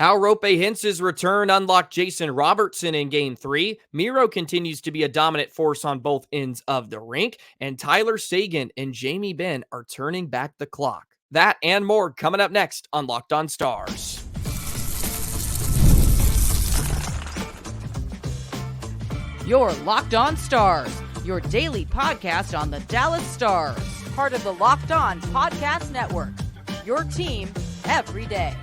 How Roope Hintz's return unlocked Jason Robertson in Game 3. Miro continues to be a dominant force on both ends of the rink. And Tyler Seguin and Jamie Benn are turning back the clock. That and more coming up next on Locked On Stars. You're Locked On Stars, your daily podcast on the Dallas Stars. Part of the Locked On Podcast Network, your team every day.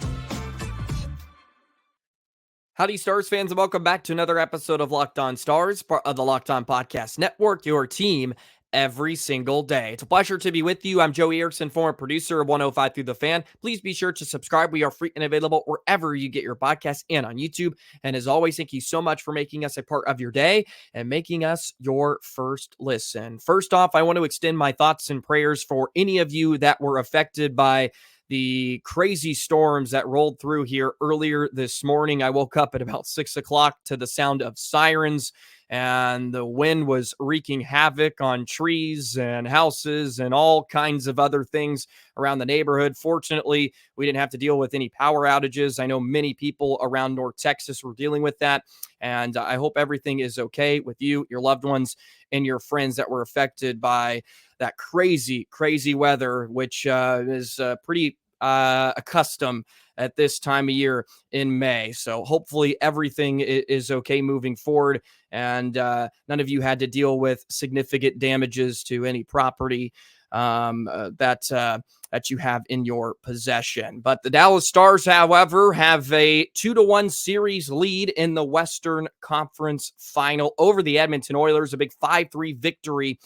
Howdy, Stars fans, and welcome back to another episode of Locked On Stars, part of the Locked On Podcast Network, your team every single day. It's a pleasure to be with you. I'm Joey Erickson, former producer of 105 Through the Fan. Please be sure to subscribe. We are free and available wherever you get your podcasts and on YouTube. And as always, thank you so much for making us a part of your day and making us your first listen. First off, I want to extend my thoughts and prayers for any of you that were affected by the crazy storms that rolled through here earlier this morning. I woke up at about 6 o'clock to the sound of sirens, and the wind was wreaking havoc on trees and houses and all kinds of other things around the neighborhood. Fortunately, we didn't have to deal with any power outages. I know many people around North Texas were dealing with that, and I hope everything is okay with you, your loved ones, and your friends that were affected by that crazy, crazy weather, which is pretty accustomed at this time of year in May. So hopefully everything is okay moving forward, and none of you had to deal with significant damages to any property that you have in your possession. But the Dallas Stars, however, have a 2-1 series lead in the Western Conference Final over the Edmonton Oilers, a big 5-3 victory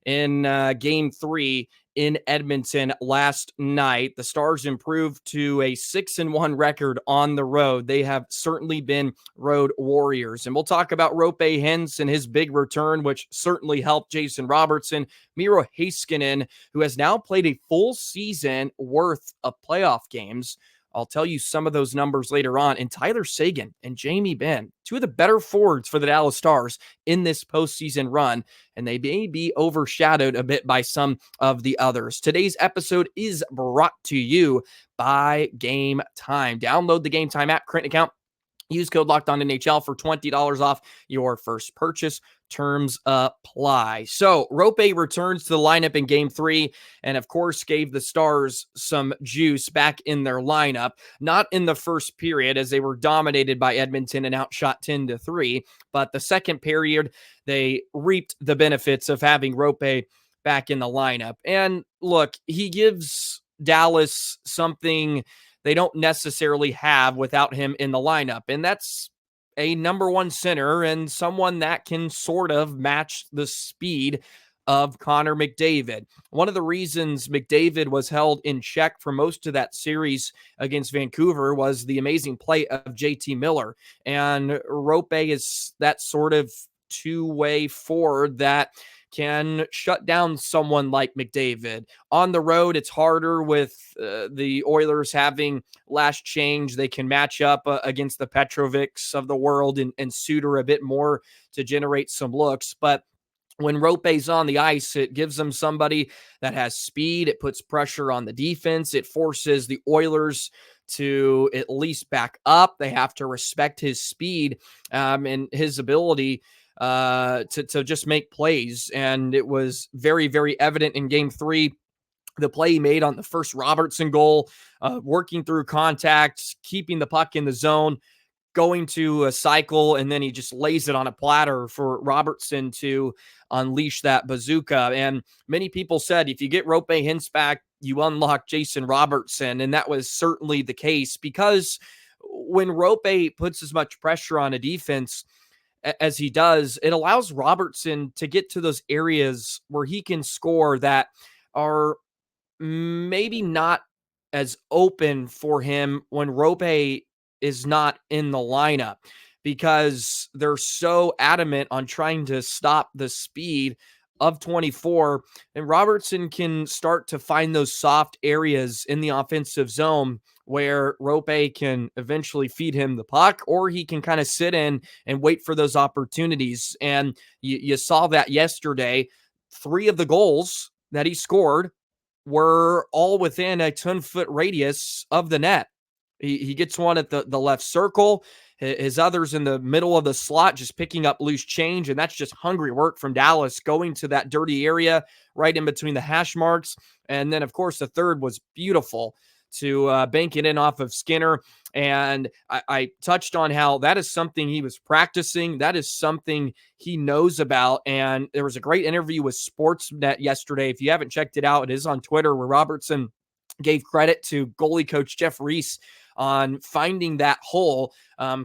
in Game 3 in Edmonton last night. The Stars improved to a 6-1 record on the road. They have certainly been road warriors. And we'll talk about Roope Hintz and his big return, which certainly helped Jason Robertson, Miro Heisanken, who has now played a full season worth of playoff games. I'll tell you some of those numbers later on. And Tyler Seguin and Jamie Benn, two of the better forwards for the Dallas Stars in this postseason run, and they may be overshadowed a bit by some of the others. Today's episode is brought to you by Game Time. Download the Game Time app, current account. Use code LOCKEDONNHL for $20 off your first purchase. Terms apply. So Roope returns to the lineup in Game 3 and, of course, gave the Stars some juice back in their lineup. Not in the first period, as they were dominated by Edmonton and outshot 10-3. But the second period, they reaped the benefits of having Roope back in the lineup. And look, he gives Dallas something they don't necessarily have without him in the lineup. And that's a number one center and someone that can sort of match the speed of Connor McDavid. One of the reasons McDavid was held in check for most of that series against Vancouver was the amazing play of JT Miller. And Roope is that sort of two-way forward that can shut down someone like McDavid. On the road, it's harder with the Oilers having last change. They can match up against the Petrovics of the world and Suter a bit more to generate some looks. But when Roope's on the ice, it gives them somebody that has speed. It puts pressure on the defense. It forces the Oilers to at least back up. They have to respect his speed and his ability to just make plays. And it was very, very evident in Game 3. The play he made on the first Robertson goal, working through contact, keeping the puck in the zone, going to a cycle, and then he just lays it on a platter for Robertson to unleash that bazooka. And many people said, if you get Roope Hintz back, you unlock Jason Robertson. And that was certainly the case, because when Roope puts as much pressure on a defense as he does, it allows Robertson to get to those areas where he can score that are maybe not as open for him when Roope is not in the lineup, because they're so adamant on trying to stop the speed of 24. And Robertson can start to find those soft areas in the offensive zone where Roope can eventually feed him the puck, or he can kind of sit in and wait for those opportunities. And you saw that yesterday. 3 of the goals that he scored were all within a 10-foot radius of the net. He gets one at the left circle. His others in the middle of the slot, just picking up loose change. And that's just hungry work from Dallas, going to that dirty area right in between the hash marks. And then, of course, the third was beautiful to bank it in off of Skinner. And I touched on how that is something he was practicing. That is something he knows about. And there was a great interview with Sportsnet yesterday. If you haven't checked it out, it is on Twitter, where Robertson gave credit to goalie coach Jeff Reese on finding that hole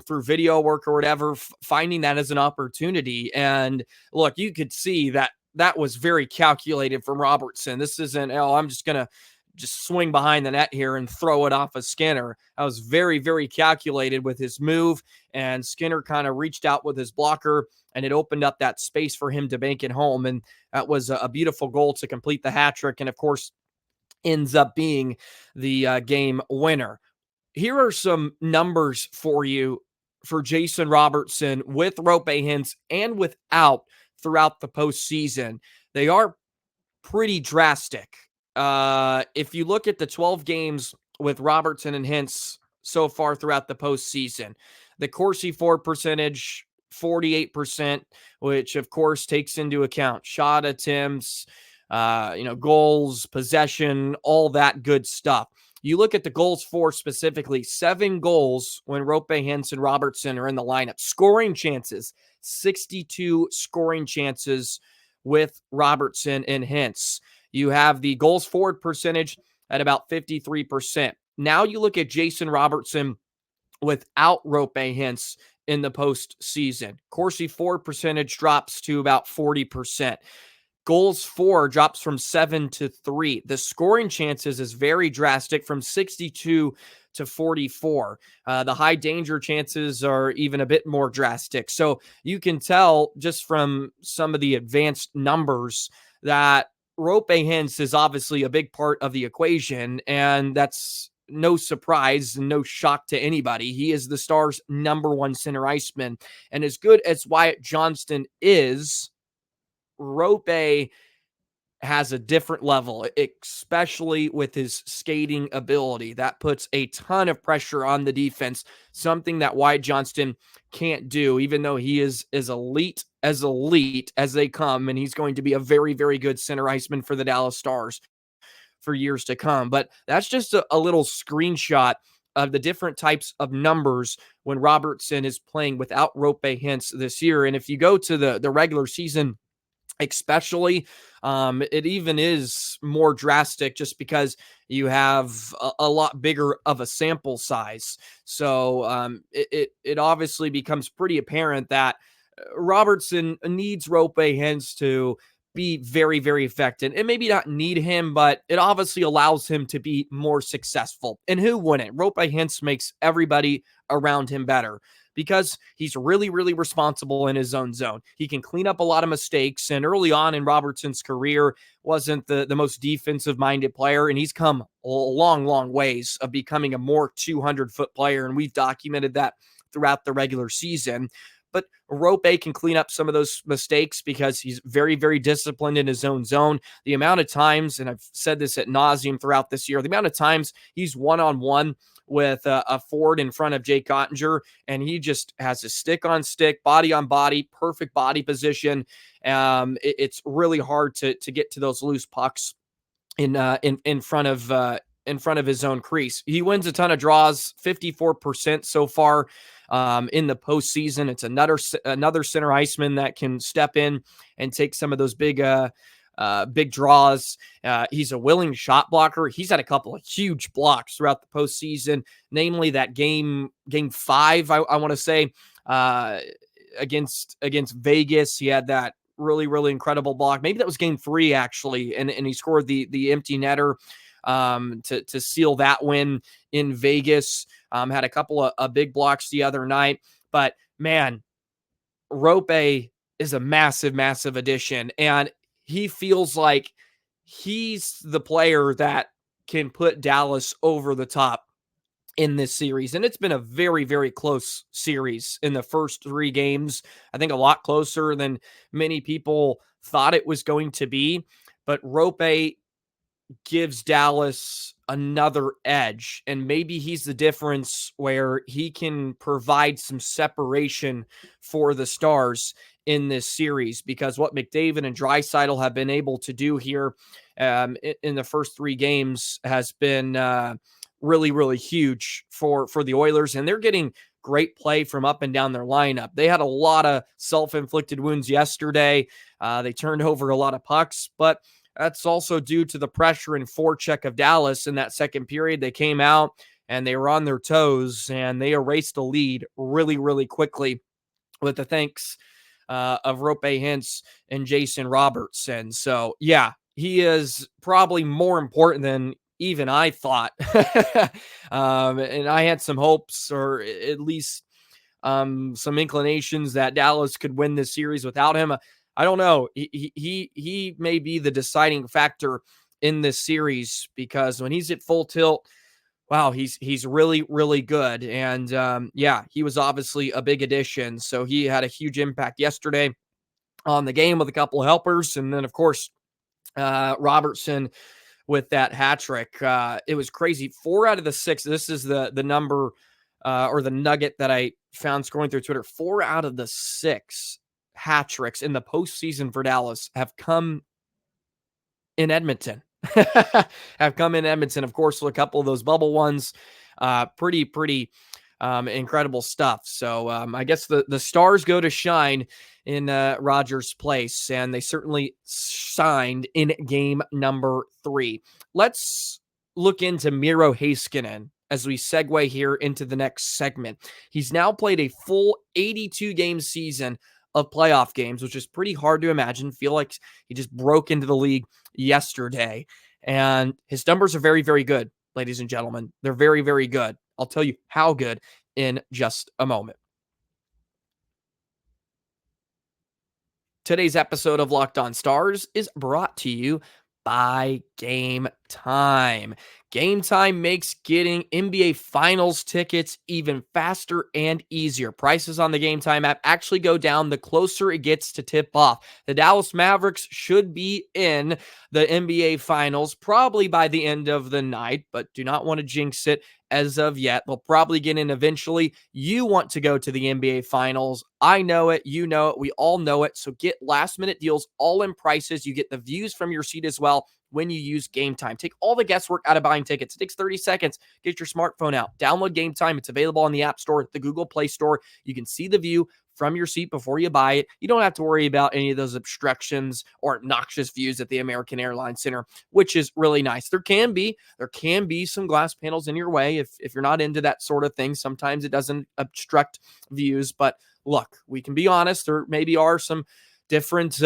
through video work or whatever, finding that as an opportunity. And look, you could see that that was very calculated from Robertson. This isn't, oh, I'm just going to just swing behind the net here and throw it off of Skinner. That was very, very calculated with his move, and Skinner kind of reached out with his blocker, and it opened up that space for him to bank it home. And that was a beautiful goal to complete the hat trick, and of course ends up being the game winner. Here are some numbers for you for Jason Robertson with Roope Hintz and without throughout the postseason. They are pretty drastic. If you look at the 12 games with Robertson and Hintz so far throughout the postseason, the Corsi for percentage, 48%, which of course takes into account shot attempts, goals, possession, all that good stuff. You look at the goals for specifically, 7 goals when Roope Hintz and Robertson are in the lineup. Scoring chances, 62 scoring chances with Robertson and Hintz. You have the goals forward percentage at about 53%. Now you look at Jason Robertson without Roope Hintz in the postseason. Corsi for percentage drops to about 40%. Goals for drops from 7 to 3. The scoring chances is very drastic, from 62 to 44. The high danger chances are even a bit more drastic. So you can tell just from some of the advanced numbers that Roope Hintz is obviously a big part of the equation, and that's no surprise and no shock to anybody. He is the Stars' number 1 center iceman, and as good as Wyatt Johnston is, Roope has a different level, especially with his skating ability. That puts a ton of pressure on the defense, something that Wyatt Johnston can't do, even though he is as elite as they come, and he's going to be a very, very good center iceman for the Dallas Stars for years to come. But that's just a little screenshot of the different types of numbers when Robertson is playing without Roope Hintz this year. And if you go to the regular season, especially, it even is more drastic just because you have a lot bigger of a sample size. So it obviously becomes pretty apparent that Robertson needs Roope Hintz to be very, very effective. And maybe not need him, but it obviously allows him to be more successful. And who wouldn't? Roope Hintz makes everybody around him better, because he's really, really responsible in his own zone. He can clean up a lot of mistakes. And early on in Robertson's career, wasn't the most defensive-minded player, and he's come a long, long ways of becoming a more 200-foot player, and we've documented that throughout the regular season. But Roope can clean up some of those mistakes because he's very, very disciplined in his own zone. The amount of times, and I've said this ad nauseum throughout this year, the amount of times he's one-on-one with a forward in front of Jake Ottinger, and he just has a stick on stick, body on body, perfect body position. It's really hard to get to those loose pucks in front of his own crease. He wins a ton of draws, 54% so far in the postseason. It's another center iceman that can step in and take some of those big draws. He's a willing shot blocker. He's had a couple of huge blocks throughout the postseason, namely that game 5, I want to say, against Vegas. He had that really, really incredible block. Maybe that was game 3, actually, and he scored the empty netter to seal that win in Vegas. Had a couple of big blocks the other night. But, man, Roope is a massive, massive addition, and he feels like he's the player that can put Dallas over the top in this series. And it's been a very, very close series in the first 3 games. I think a lot closer than many people thought it was going to be. But Roope gives Dallas another edge, and maybe he's the difference where he can provide some separation for the Stars in this series, because what McDavid and Draisaitl have been able to do here in the first 3 games has been really, really huge for the Oilers, and they're getting great play from up and down their lineup. They had a lot of self-inflicted wounds yesterday. They turned over a lot of pucks, but that's also due to the pressure and forecheck of Dallas in that second period. They came out and they were on their toes, and they erased the lead really, really quickly with the thanks of Roope Hintz and Jason Robertson. So, yeah, he is probably more important than even I thought. And I had some hopes, or at least some inclinations, that Dallas could win this series without him. I don't know. He may be the deciding factor in this series, because when he's at full tilt, wow, he's really, really good. And yeah, he was obviously a big addition. So he had a huge impact yesterday on the game with a couple of helpers. And then, of course, Robertson with that hat trick. It was crazy. 4 out of the 6. This is the number or the nugget that I found scrolling through Twitter. 4 out of the 6 hat tricks in the postseason for Dallas have come in Edmonton. Have come in Edmonton. Of course, a couple of those bubble ones. Pretty incredible stuff. So I guess the Stars go to shine in Rogers Place, and they certainly shined in game number 3. Let's look into Miro Heiskanen as we segue here into the next segment. He's now played a full 82-game season of playoff games, which is pretty hard to imagine. Feel like he just broke into the league yesterday, and his numbers are very, very good, ladies and gentlemen. They're very, very good. I'll tell you how good in just a moment. Today's episode of Locked On Stars is brought to you by Game Time. Game Time makes getting NBA Finals tickets even faster and easier. Prices on the Game Time app actually go down the closer it gets to tip off. The Dallas Mavericks should be in the NBA Finals probably by the end of the night, but do not want to jinx it as of yet. They'll probably get in eventually. You want to go to the NBA Finals. I know it. You know it. We all know it. So get last minute deals all in prices. You get the views from your seat as well when you use Game Time. Take all the guesswork out of buying tickets. It takes 30 seconds. Get your smartphone out. Download Game Time. It's available on the App Store, the Google Play Store. You can see the view from your seat before you buy it. You don't have to worry about any of those obstructions or obnoxious views at the American Airlines Center, which is really nice. There can be some glass panels in your way if you're not into that sort of thing. Sometimes it doesn't obstruct views, but look, we can be honest. There maybe are some different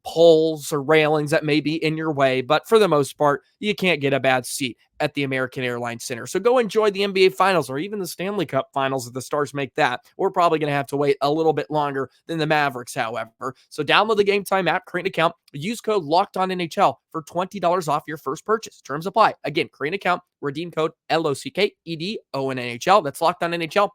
poles or railings that may be in your way, but for the most part, you can't get a bad seat at the American Airlines Center. So go enjoy the NBA Finals or even the Stanley Cup Finals if the Stars make that. We're probably going to have to wait a little bit longer than the Mavericks, however. So download the Game Time app, create an account, use code LOCKEDONNHL for $20 off your first purchase. Terms apply. Again, create an account, redeem code LOCKEDONNHL. That's LOCKEDONNHL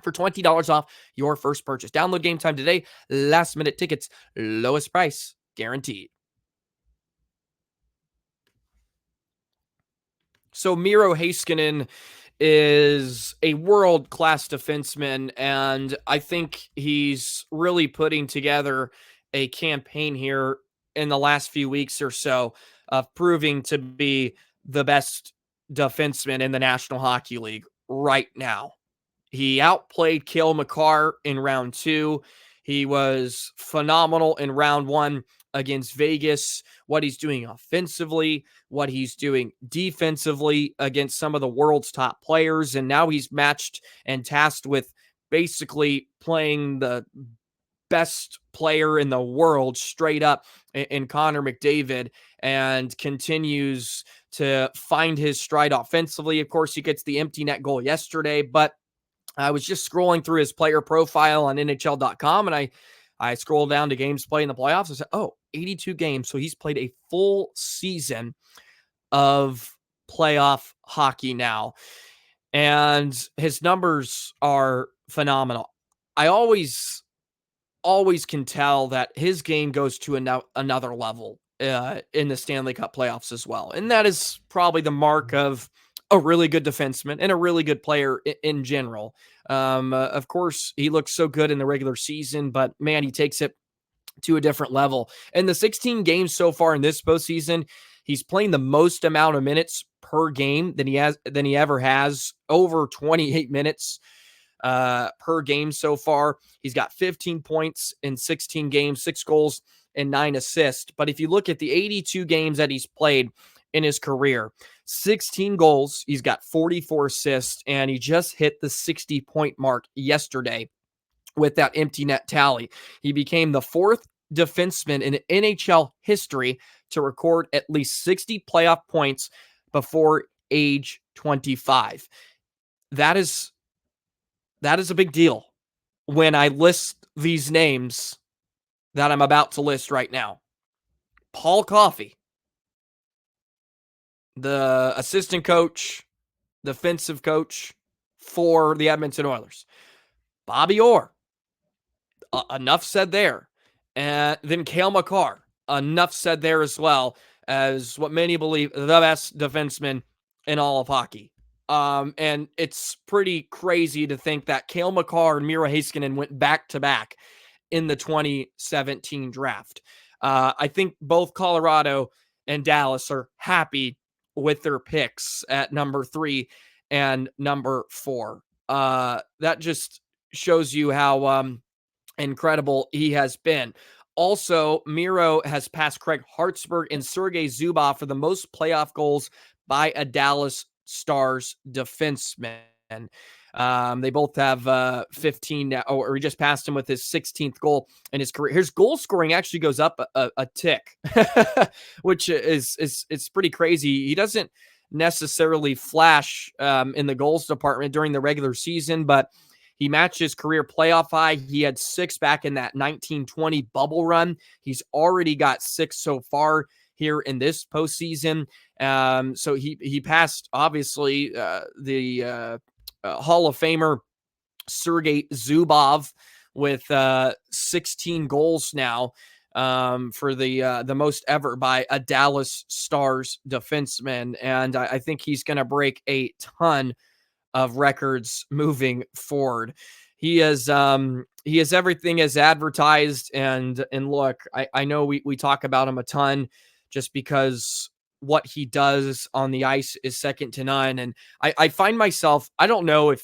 for $20 off your first purchase. Download Game Time today. Last minute tickets, lowest price guaranteed. So Miro Heiskanen is a world-class defenseman, and I think he's really putting together a campaign here in the last few weeks or so of proving to be the best defenseman in the National Hockey League right now. He outplayed Cale Makar in round 2. He was phenomenal in round 1 against Vegas. What he's doing offensively, what he's doing defensively against some of the world's top players. And now he's matched and tasked with basically playing the best player in the world straight up in Connor McDavid, and continues to find his stride offensively. Of course, he gets the empty net goal yesterday, but I was just scrolling through his player profile on NHL.com, and I scrolled down to games played in the playoffs and said, 82 games. So he's played a full season of playoff hockey now, and his numbers are phenomenal. I always can tell that his game goes to another level in the Stanley Cup playoffs as well. And that is probably the mark of a really good defenseman and a really good player in general. Of course, he looks so good in the regular season, but man, he takes it to a different level. In the 16 games so far in this postseason, he's playing the most amount of minutes per game than he ever has, over 28 minutes per game so far. He's got 15 points in 16 games, 6 goals and 9 assists. But if you look at the 82 games that he's played in his career, 16 goals, he's got 44 assists, and he just hit the 60-point mark yesterday with that empty net tally. He became the 4th defenseman in NHL history to record at least 60 playoff points before age 25. That is a big deal when I list these names that I'm about to list right now. Paul Coffey, the assistant coach, defensive coach for the Edmonton Oilers. Bobby Orr, enough said there. And then Cale Makar, enough said there as well, as what many believe the best defenseman in all of hockey. And it's pretty crazy to think that Cale Makar and Miro Heisanken went back-to-back in the 2017 draft. I think both Colorado and Dallas are happy with their picks at number 3 and number 4. That just shows you how incredible he has been. Also, Miro has passed Craig Hartsburg and Sergei Zubov for the most playoff goals by a Dallas Stars defenseman. They both have 15 now, or he just passed him with his 16th goal in his career. His goal scoring actually goes up a tick, which is pretty crazy. He doesn't necessarily flash in the goals department during the regular season, but he matched his career playoff high. He had 6 back in that 1920 bubble run. He's already got 6 so far here in this postseason. So he passed, obviously, the Hall of Famer Sergei Zubov with 16 goals now for the most ever by a Dallas Stars defenseman. And I think he's going to break a ton of records moving forward. He is everything as advertised. And look, I know we talk about him a ton just because what he does on the ice is second to none. And I find myself, I don't know if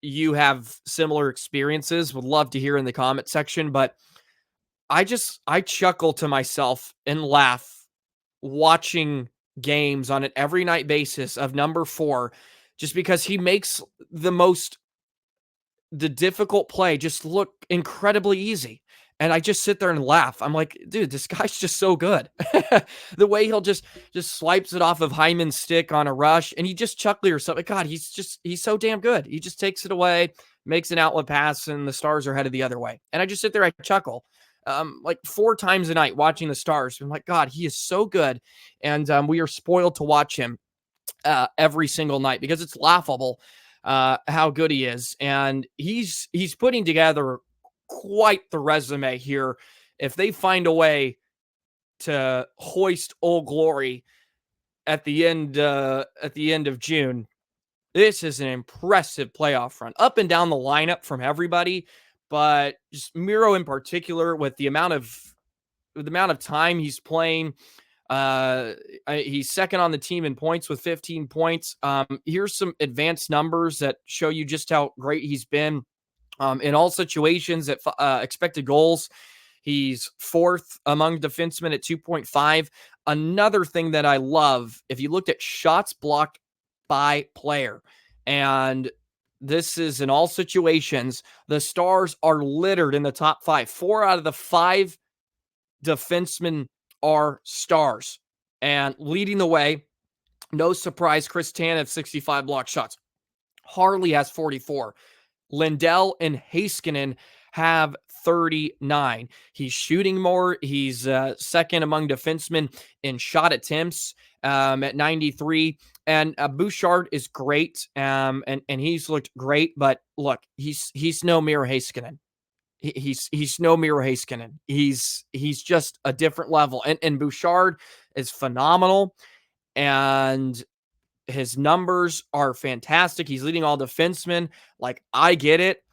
you have similar experiences, would love to hear in the comment section, but I chuckle to myself and laugh watching games on an every night basis of number 4, just because he makes the difficult play just look incredibly easy. And I just sit there and laugh. I'm like, dude, this guy's just so good. The way he'll just swipes it off of Hyman's stick on a rush, and he just chuckles or something. God, he's so damn good. He just takes it away, makes an outlet pass, and the Stars are headed the other way. And I just sit there, I chuckle like 4 times a night watching the Stars. I'm like, God, he is so good. And we are spoiled to watch him every single night because it's laughable how good he is. And he's putting together quite the resume here. If they find a way to hoist Old Glory at the end of June, this is an impressive playoff run up and down the lineup from everybody, but just Miro in particular with the amount of time he's playing. He's second on the team in points with 15 points. Here's some advanced numbers that show you just how great he's been. In all situations at expected goals, he's 4th among defensemen at 2.5. Another thing that I love, if you looked at shots blocked by player, and this is in all situations, the Stars are littered in the top 5. 4 out of the 5 defensemen are Stars. And leading the way, no surprise, Chris Tanev, 65 blocked shots. Harley has 44. Lindell and Heiskanen have 39. He's shooting more. He's second among defensemen in shot attempts at 93. And Bouchard is great, and he's looked great. But look, he's no Miro Heiskanen. he's no Miro Heiskanen. He's just a different level. And Bouchard is phenomenal, and his numbers are fantastic. He's leading all defensemen. Like, I get it,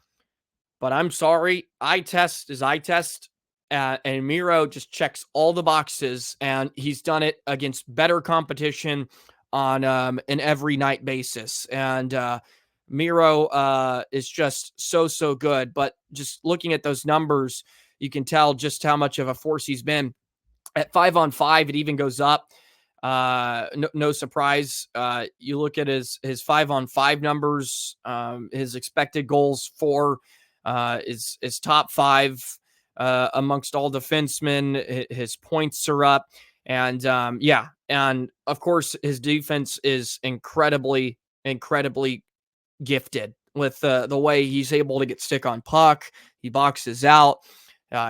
but I'm sorry. Eye test is eye test. And Miro just checks all the boxes, and he's done it against better competition on an every night basis. And Miro is just so good. But just looking at those numbers, you can tell just how much of a force he's been. At 5-on-5, it even goes up. No surprise. You look at his 5-on-5 numbers. His expected goals for is top 5 amongst all defensemen. His points are up, and and of course his defense is incredibly gifted with the way he's able to get stick on puck. He boxes out.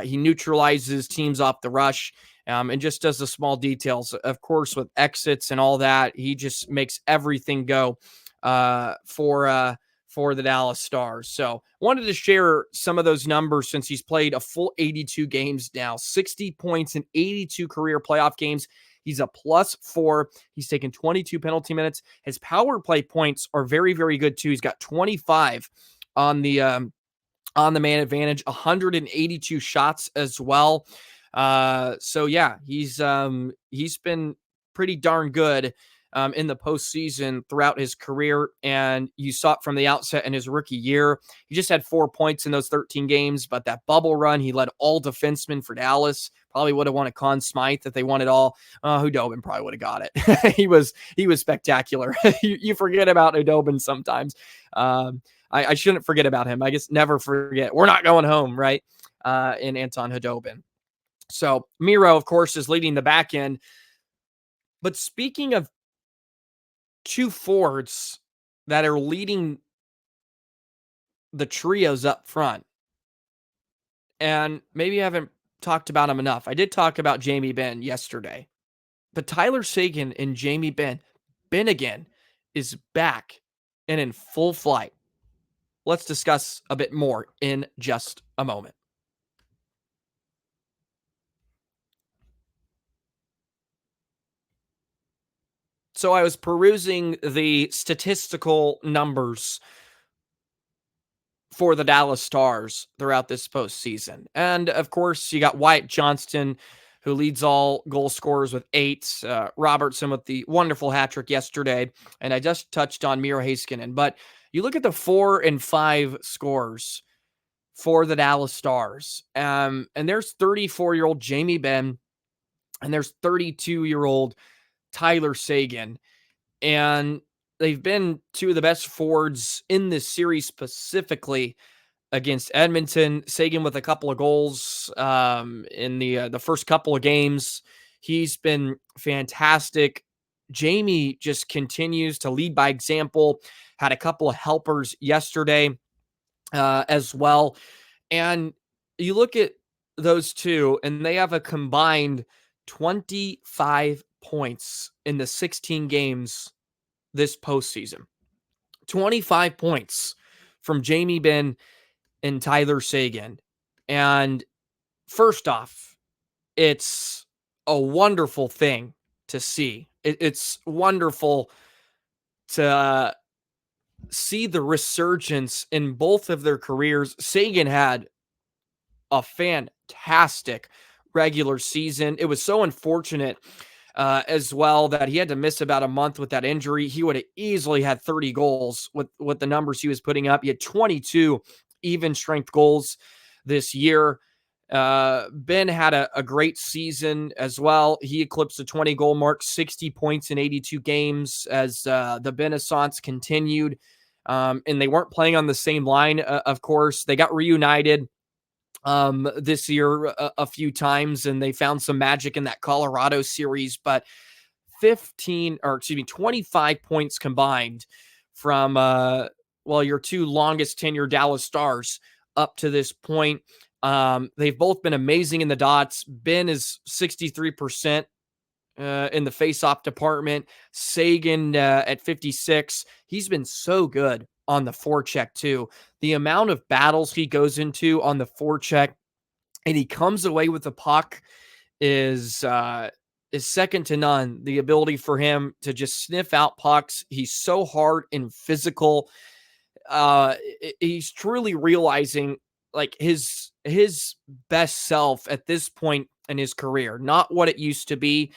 He neutralizes teams off the rush. And just does the small details. Of course, with exits and all that, he just makes everything go for the Dallas Stars. So wanted to share some of those numbers since he's played a full 82 games now, 60 points in 82 career playoff games. He's a +4. He's taken 22 penalty minutes. His power play points are very good too. He's got 25 on the man advantage, 182 shots as well. So yeah, he's been pretty darn good in the postseason throughout his career, and you saw it from the outset in his rookie year. He just had 4 points in those 13 games, but that bubble run, he led all defensemen for Dallas. Probably would have won a Conn Smythe if they won it all. Hudobin probably would have got it. he was spectacular. you forget about Hudobin sometimes. I shouldn't forget about him. I guess never forget. We're not going home, right? In Anton Hudobin. So Miro, of course, is leading the back end. But speaking of two forwards that are leading the trios up front, and maybe I haven't talked about him enough. I did talk about Jamie Benn yesterday, but Tyler Seguin and Jamie Benn, Bennguin is back and in full flight. Let's discuss a bit more in just a moment. So I was perusing the statistical numbers for the Dallas Stars throughout this postseason. And of course, you got Wyatt Johnston, who leads all goal scorers with 8. Robertson with the wonderful hat trick yesterday. And I just touched on Miro Heiskanen. But you look at the 4 and 5 scores for the Dallas Stars. And there's 34-year-old Jamie Benn, and there's 32-year-old Tyler Seguin, and they've been two of the best forwards in this series, specifically against Edmonton. Seguin with a couple of goals in the first couple of games. He's been fantastic. Jamie just continues to lead by example. Had a couple of helpers yesterday as well. And you look at those two, and they have a combined 25 points in the 16 games this postseason. 25 points from Jamie Benn and Tyler Seguin. And first off, it's a wonderful thing to see. It's wonderful to see the resurgence in both of their careers. Seguin had a fantastic regular season. It was so unfortunate as well that he had to miss about a month with that injury. He would have easily had 30 goals with the numbers he was putting up. He had 22 even strength goals this year. Benn had a great season as well. He eclipsed the 20 goal mark, 60 points in 82 games as the Renaissance continued. And they weren't playing on the same line, of course. They got reunited this year a few times, and they found some magic in that Colorado series, but 25 points combined from your two longest tenured Dallas Stars up to this point. They've both been amazing in the dots. Benn is 63% in the face-off department. Seguin at 56. He's been so good on the forecheck too. The amount of battles he goes into on the forecheck and he comes away with the puck is second to none. The ability for him to just sniff out pucks. He's so hard and physical. He's truly realizing like his best self at this point in his career, not what it used to be,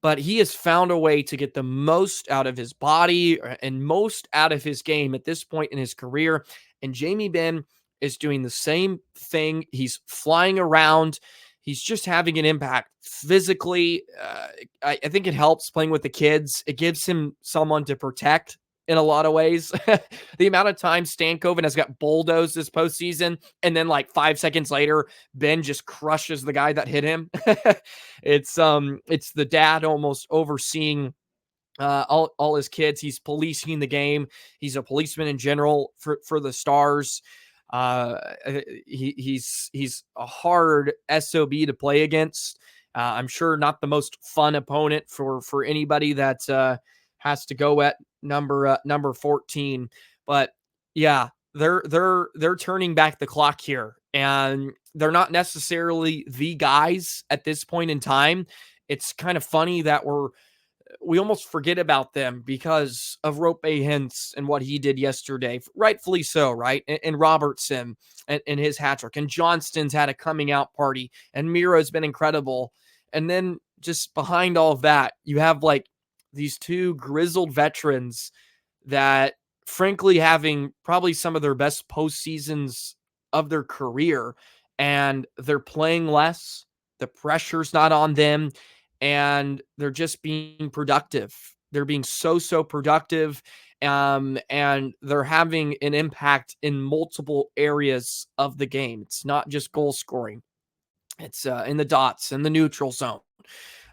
but he has found a way to get the most out of his body and most out of his game at this point in his career. And Jamie Benn is doing the same thing. He's flying around. He's just having an impact physically. I think it helps playing with the kids. It gives him someone to protect in a lot of ways. The amount of time Stankoven has got bulldozed this postseason, and then like 5 seconds later, Benn just crushes the guy that hit him. It's the dad almost overseeing all his kids. He's policing the game. He's a policeman in general for the Stars. He's a hard SOB to play against. I'm sure not the most fun opponent for anybody that has to go at number 14. But yeah, they're turning back the clock here, and they're not necessarily the guys at this point in time. It's kind of funny that we almost forget about them because of Roope Hintz and what he did yesterday. Rightfully so, right? And Robertson and his hat trick. And Johnston's had a coming out party. And Miro's been incredible. And then just behind all of that, you have like these two grizzled veterans that frankly having probably some of their best postseasons of their career. And they're playing less. The pressure's not on them. And they're just being productive. They're being so productive, and they're having an impact in multiple areas of the game. It's not just goal scoring. It's in the dots, in the neutral zone.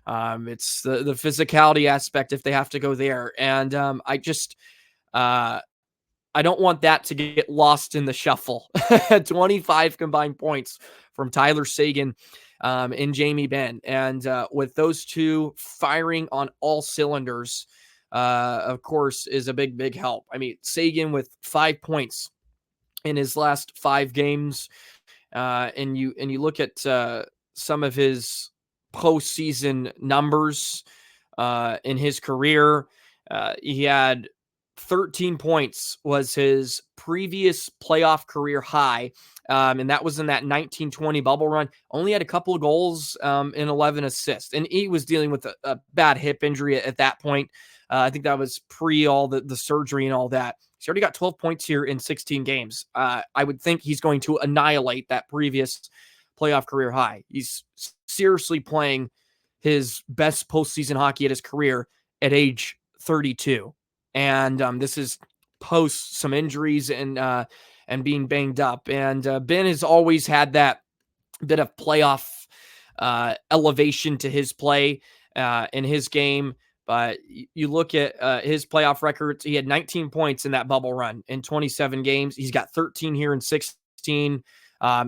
It's the physicality aspect if they have to go there. And I don't want that to get lost in the shuffle. 25 combined points from Tyler Seguin and Jamie Benn. And with those two firing on all cylinders, of course, is a big help. I mean, Seguin with 5 points in his last 5 games. And you look at some of his postseason numbers in his career. He had 13 points was his previous playoff career high. And that was in that 1920 bubble run. Only had a couple of goals and 11 assists. And he was dealing with a bad hip injury at that point. I think that was pre all the surgery and all that. He's already got 12 points here in 16 games. I would think he's going to annihilate that previous playoff career high. He's seriously playing his best postseason hockey at his career at age 32. And this is post some injuries and being banged up. And Benn has always had that bit of playoff elevation to his play in his game. But you look at his playoff records, he had 19 points in that bubble run in 27 games. He's got 13 here in 16.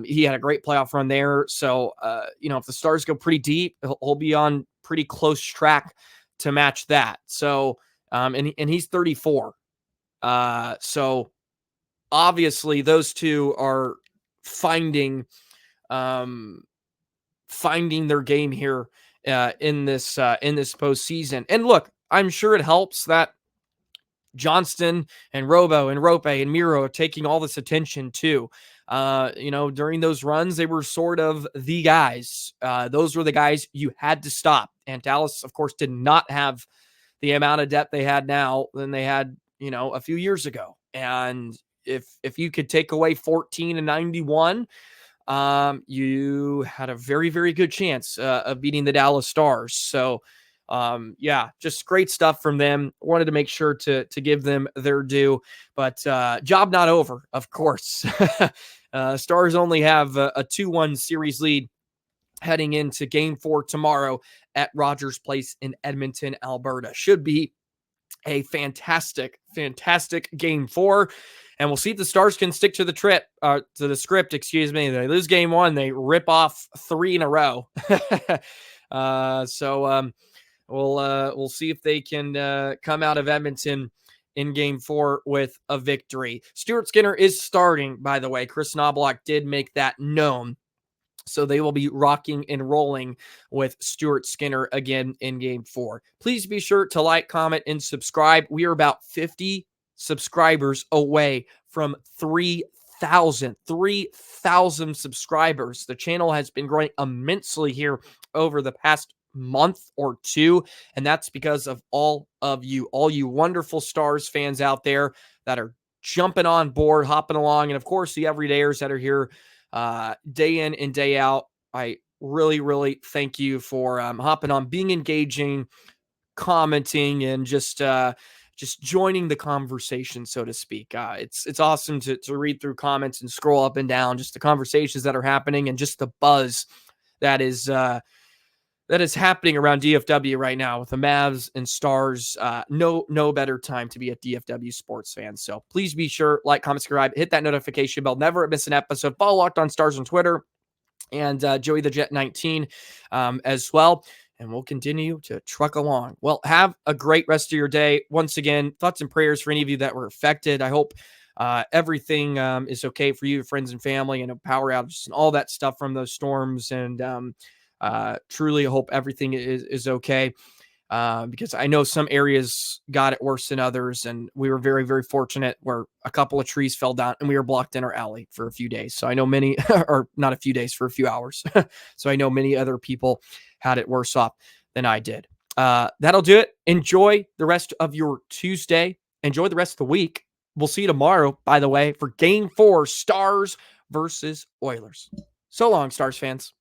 He had a great playoff run there. So, if the Stars go pretty deep, he'll be on pretty close track to match that. So, and he's 34. So obviously those two are finding their game here in this postseason. And look, I'm sure it helps that Johnston and Roope and Miro are taking all this attention too. During those runs, they were sort of the guys. Those were the guys you had to stop. And Dallas, of course, did not have the amount of depth they had now than they had, a few years ago. And if you could take away 14 and 91, you had a very, very good chance of beating the Dallas Stars. So, just great stuff from them. Wanted to make sure to give them their due, but job not over, of course. Stars only have a 2-1 series lead heading into Game 4 tomorrow at Rogers Place in Edmonton, Alberta. Should be a fantastic Game 4. And we'll see if the Stars can stick to the script, excuse me. They lose Game 1, they rip off 3 in a row. We'll see if they can come out of Edmonton in game 4 with a victory. Stuart Skinner is starting, by the way. Chris Knobloch did make that known. So they will be rocking and rolling with Stuart Skinner again in game 4. Please be sure to like, comment, and subscribe. We are about 50 subscribers away from 3,000 subscribers. The channel has been growing immensely here over the past month or two, and that's because of all you wonderful Stars fans out there that are jumping on board, hopping along, and of course the everydayers that are here day in and day out. I really thank you for hopping on, being engaging, commenting, and just joining the conversation, so to speak. It's awesome to read through comments and scroll up and down, just the conversations that are happening and just the buzz that is happening around DFW right now with the Mavs and Stars. No better time to be a DFW sports fan. So please be sure, like, comment, subscribe, hit that notification bell, never miss an episode. Follow Locked On Stars on Twitter and Joey the Jet 19 as well. And we'll continue to truck along. Well, have a great rest of your day. Once again, thoughts and prayers for any of you that were affected. I hope everything is okay for you, friends and family, and power outages and all that stuff from those storms. And truly hope everything is okay, because I know some areas got it worse than others, and we were very fortunate where a couple of trees fell down and we were blocked in our alley for a few days. So I know many, or not a few days, for a few hours. So I know many other people had it worse off than I did. That'll do it. Enjoy the rest of your Tuesday. Enjoy the rest of the week. We'll see you tomorrow, by the way, for game 4, Stars versus Oilers. So long, Stars fans.